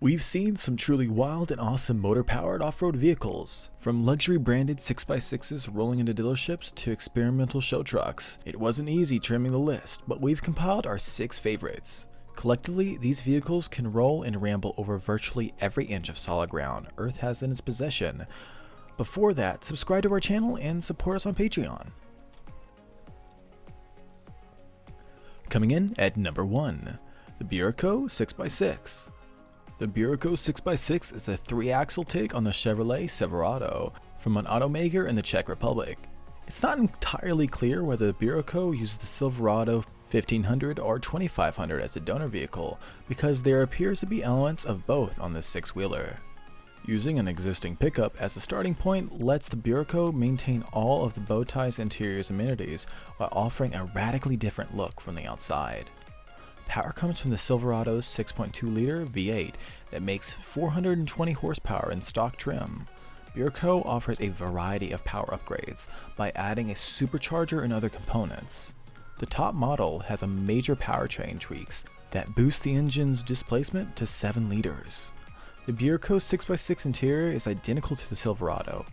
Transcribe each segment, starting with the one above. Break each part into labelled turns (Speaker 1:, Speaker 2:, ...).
Speaker 1: We've seen some truly wild and awesome motor-powered off-road vehicles, from luxury-branded 6x6s rolling into dealerships to experimental show trucks. It wasn't easy trimming the list, but we've compiled our 6 favorites. Collectively, these vehicles can roll and ramble over virtually every inch of solid ground Earth has in its possession. Before that, subscribe to our channel and support us on Patreon. Coming in at number 1, the Buraco 6x6. The Buraco 6x6 is a 3-axle take on the Chevrolet Silverado from an automaker in the Czech Republic. It's not entirely clear whether the Buraco uses the Silverado 1500 or 2500 as a donor vehicle, because there appears to be elements of both on this 6-wheeler. Using an existing pickup as a starting point lets the Buraco maintain all of the bow tie's interior's amenities while offering a radically different look from the outside. Power comes from the Silverado's 6.2-liter V8 that makes 420 horsepower in stock trim. Buraco offers a variety of power upgrades by adding a supercharger and other components. The top model has a major powertrain tweaks that boost the engine's displacement to 7 liters. The Buraco 6x6 interior is identical to the Silverado.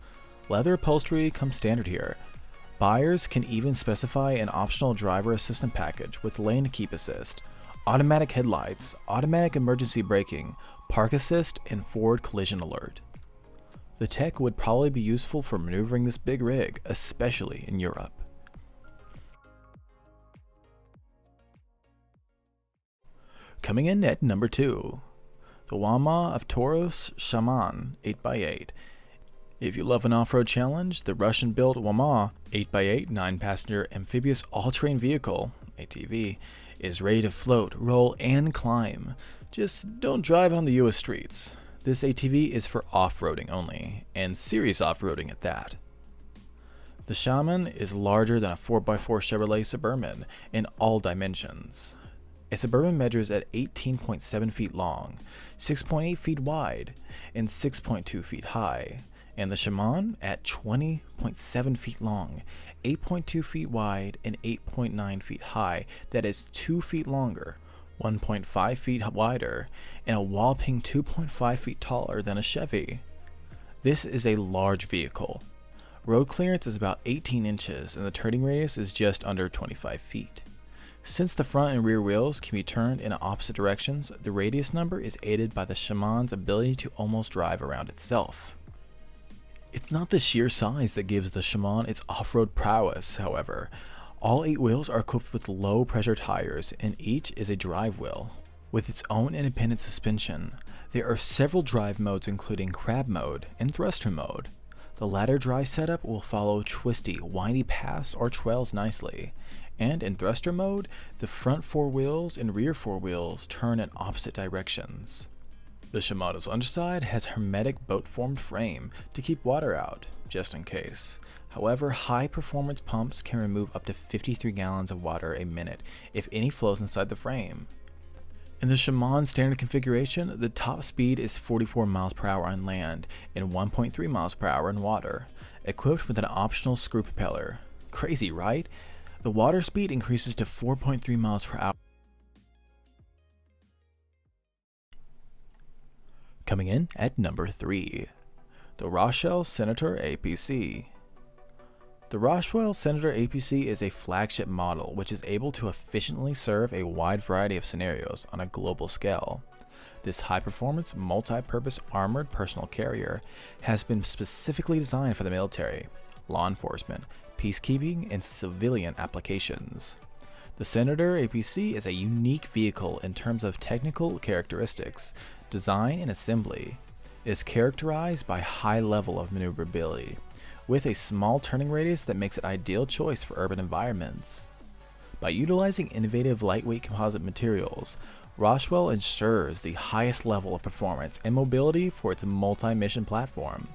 Speaker 1: Leather upholstery comes standard here. Buyers can even specify an optional driver assistant package with lane keep assist, automatic headlights, automatic emergency braking, park assist, and forward collision alert. The tech would probably be useful for maneuvering this big rig, especially in Europe. Coming in at number 2, the Wama of Toros Shaman 8x8. If you love an off-road challenge, the Russian-built Wama 8x8 9-passenger amphibious all-terrain vehicle, ATV, is ready to float, roll, and climb. Just don't drive it on the US streets. This ATV is for off-roading only, and serious off-roading at that. The Shaman is larger than a 4x4 Chevrolet Suburban in all dimensions. A Suburban measures at 18.7 feet long, 6.8 feet wide, and 6.2 feet high, and the Shaman at 20.7 feet long, 8.2 feet wide, and 8.9 feet high, that is 2 feet longer, 1.5 feet wider, and a whopping 2.5 feet taller than a Chevy. This is a large vehicle. Road clearance is about 18 inches and the turning radius is just under 25 feet. Since the front and rear wheels can be turned in opposite directions, the radius number is aided by the Shaman's ability to almost drive around itself. It's not the sheer size that gives the Shaman its off-road prowess, however. All 8 wheels are equipped with low-pressure tires, and each is a drive wheel, with its own independent suspension. There are several drive modes including crab mode and thruster mode. The latter drive setup will follow twisty, windy paths or trails nicely, and in thruster mode, the front 4 wheels and rear 4 wheels turn in opposite directions. The Shimano's underside has hermetic boat-formed frame to keep water out, just in case. However, high-performance pumps can remove up to 53 gallons of water a minute if any flows inside the frame. In the Shaman standard configuration, the top speed is 44 miles per hour on land and 1.3 miles per hour in water, equipped with an optional screw propeller. Crazy, right? The water speed increases to 4.3 miles per hour. Coming in at number 3, the Rochelle Senator APC. The Rochelle Senator APC is a flagship model which is able to efficiently serve a wide variety of scenarios on a global scale. This high-performance, multi-purpose armored personal carrier has been specifically designed for the military, law enforcement, peacekeeping, and civilian applications. The Senator APC is a unique vehicle in terms of technical characteristics, design, and assembly. It is characterized by a high level of maneuverability, with a small turning radius that makes it an ideal choice for urban environments. By utilizing innovative lightweight composite materials, Rochelle ensures the highest level of performance and mobility for its multi-mission platform.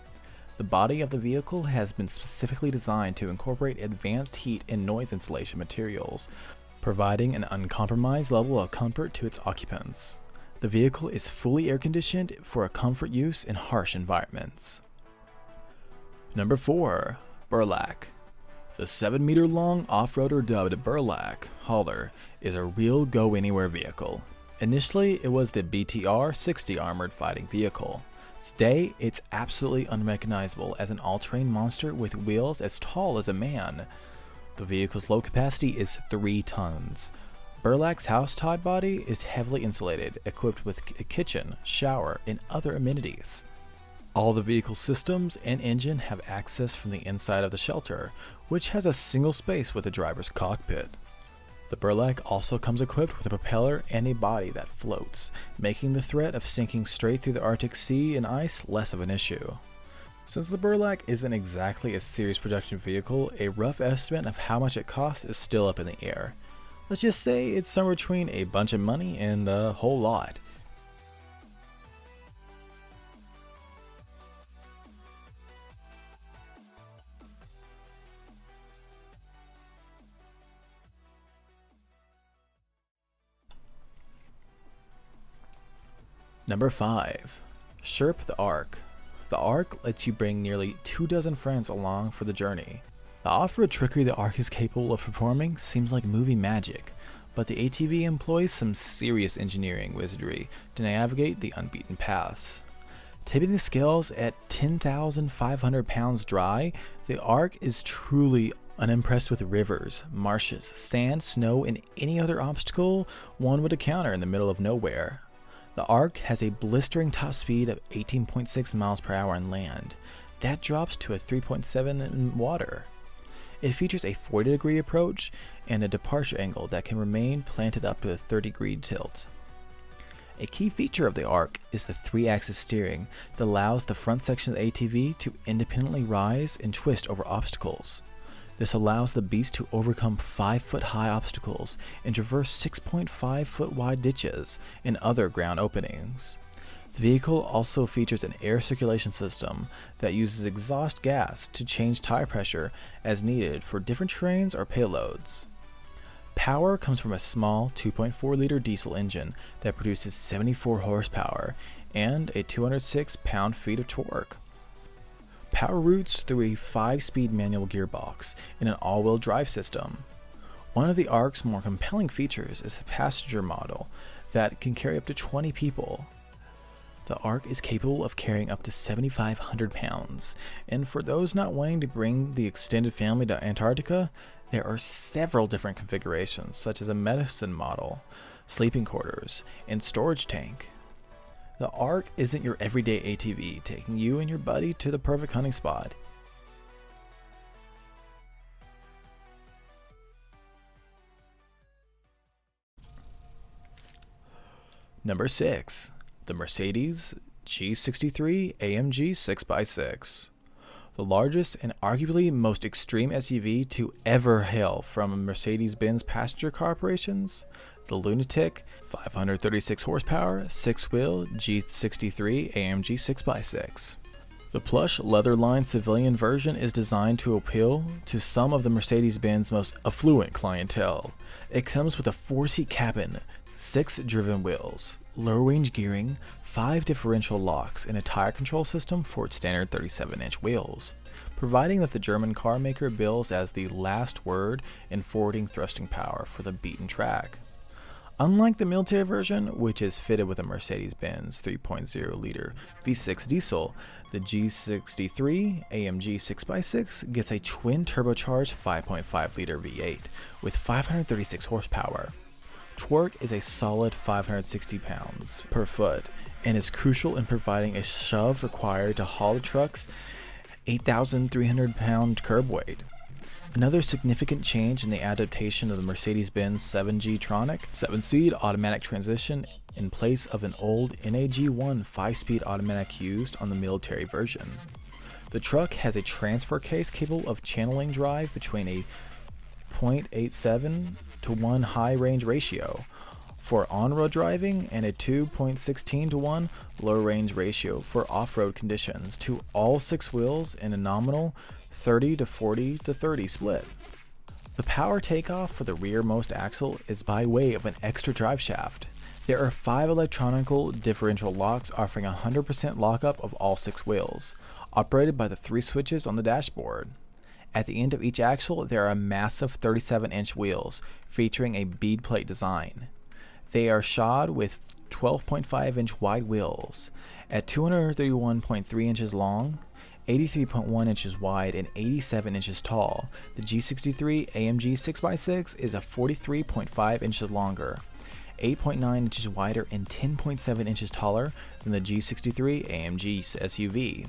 Speaker 1: The body of the vehicle has been specifically designed to incorporate advanced heat and noise insulation materials, providing an uncompromised level of comfort to its occupants. The vehicle is fully air-conditioned for a comfort use in harsh environments. Number 4, Burlak. The 7-meter long off-roader dubbed Burlak hauler is a real go-anywhere vehicle. Initially, it was the BTR-60 armored fighting vehicle. Today, it's absolutely unrecognizable as an all-terrain monster with wheels as tall as a man. The vehicle's load capacity is 3 tons. Burlak's house-type body is heavily insulated, equipped with a kitchen, shower, and other amenities. All the vehicle systems and engine have access from the inside of the shelter, which has a single space with the driver's cockpit. The Burlak also comes equipped with a propeller and a body that floats, making the threat of sinking straight through the Arctic Sea and ice less of an issue. Since the Burlak isn't exactly a series production vehicle, a rough estimate of how much it costs is still up in the air. Let's just say it's somewhere between a bunch of money and a whole lot. Number 5. Sherp the Ark. The Ark lets you bring nearly 24 friends along for the journey. The off-road trickery the Ark is capable of performing seems like movie magic, but the ATV employs some serious engineering wizardry to navigate the unbeaten paths. Tipping the scales at 10,500 pounds dry, the Ark is truly unimpressed with rivers, marshes, sand, snow, and any other obstacle one would encounter in the middle of nowhere. The Ark has a blistering top speed of 18.6 miles per hour on land. That drops to a 3.7 in water. It features a 40-degree approach and a departure angle that can remain planted up to a 30-degree tilt. A key feature of the Ark is the 3-axis steering that allows the front section of the ATV to independently rise and twist over obstacles. This allows the beast to overcome 5-foot-high obstacles and traverse 6.5-foot-wide ditches and other ground openings. The vehicle also features an air circulation system that uses exhaust gas to change tire pressure as needed for different terrains or payloads. Power comes from a small 2.4-liter diesel engine that produces 74 horsepower and a 206 pound-feet of torque. Power routes through a 5-speed manual gearbox in an all-wheel drive system. One of the Ark's more compelling features is the passenger model that can carry up to 20 people. The Ark is capable of carrying up to 7,500 pounds, and for those not wanting to bring the extended family to Antarctica, there are several different configurations such as a medicine model, sleeping quarters, and storage tank. The Ark isn't your everyday ATV, taking you and your buddy to the perfect hunting spot. Number 6. The Mercedes G63 AMG 6x6. The largest and arguably most extreme SUV to ever hail from Mercedes-Benz passenger car operations, the lunatic 536 horsepower 6-wheel G63 AMG 6x6. The plush leather-lined civilian version is designed to appeal to some of the Mercedes-Benz most affluent clientele. It comes with a 4-seat cabin, 6 driven wheels, low-range gearing, 5 differential locks, and a tire control system for its standard 37-inch wheels, providing that the German car maker bills as the last word in forwarding thrusting power for the beaten track. Unlike the military version, which is fitted with a Mercedes-Benz 3.0-liter V6 diesel, the G63 AMG 6x6 gets a twin-turbocharged 5.5-liter V8 with 536 horsepower. Torque is a solid 560 pounds per foot and is crucial in providing a shove required to haul the truck's 8,300 pound curb weight. Another significant change in the adaptation of the Mercedes-Benz 7G-tronic 7-speed automatic transmission in place of an old NAG1 5-speed automatic used on the military version. The truck has a transfer case capable of channeling drive between a 0.87 to 1 high range ratio for on-road driving and a 2.16 to 1 low range ratio for off-road conditions to all 6 wheels in a nominal 30 to 40 to 30 split. The power takeoff for the rearmost axle is by way of an extra drive shaft. There are 5 electronical differential locks offering 100% lockup of all 6 wheels, operated by the 3 switches on the dashboard. At the end of each axle, there are massive 37-inch wheels featuring a bead plate design. They are shod with 12.5-inch wide wheels. At 231.3 inches long, 83.1 inches wide, and 87 inches tall, the G63 AMG 6x6 is a 43.5 inches longer, 8.9 inches wider, and 10.7 inches taller than the G63 AMG SUV.